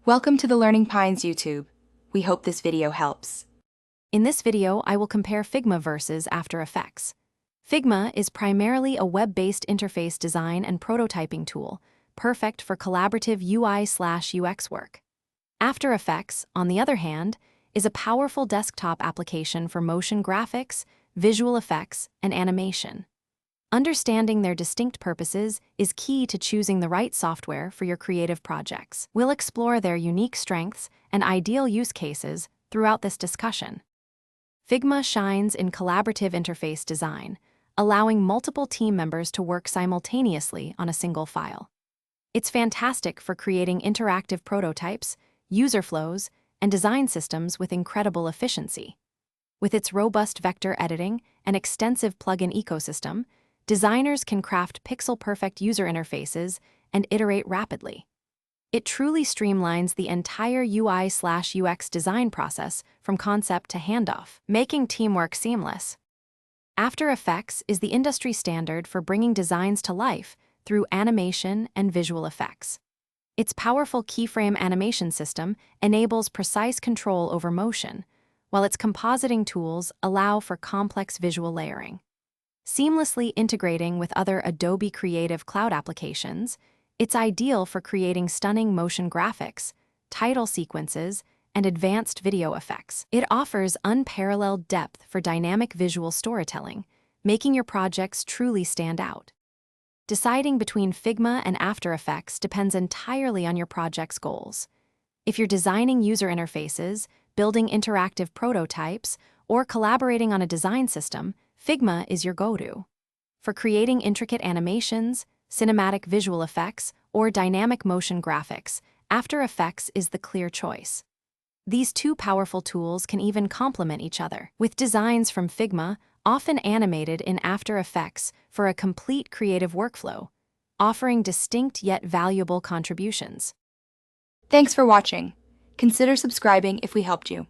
Welcome to the Learning Pines YouTube. We hope this video helps. In this video, I will compare Figma versus After Effects. Figma is primarily a web-based interface design and prototyping tool, perfect for collaborative UI/UX work. After Effects, on the other hand, is a powerful desktop application for motion graphics, visual effects, and animation. Understanding their distinct purposes is key to choosing the right software for your creative projects. We'll explore their unique strengths and ideal use cases throughout this discussion. Figma shines in collaborative interface design, allowing multiple team members to work simultaneously on a single file. It's fantastic for creating interactive prototypes, user flows, and design systems with incredible efficiency. With its robust vector editing and extensive plugin ecosystem, designers can craft pixel-perfect user interfaces and iterate rapidly. It truly streamlines the entire UI/UX design process from concept to handoff, making teamwork seamless. After Effects is the industry standard for bringing designs to life through animation and visual effects. Its powerful keyframe animation system enables precise control over motion, while its compositing tools allow for complex visual layering. Seamlessly integrating with other Adobe Creative Cloud applications, it's ideal for creating stunning motion graphics, title sequences, and advanced video effects. It offers unparalleled depth for dynamic visual storytelling, making your projects truly stand out. Deciding between Figma and After Effects depends entirely on your project's goals. If you're designing user interfaces, building interactive prototypes, or collaborating on a design system, Figma is your go-to. For creating intricate animations, cinematic visual effects, or dynamic motion graphics, After Effects is the clear choice. These two powerful tools can even complement each other, with designs from Figma often animated in After Effects for a complete creative workflow, offering distinct yet valuable contributions. Thanks for watching. Consider subscribing if we helped you.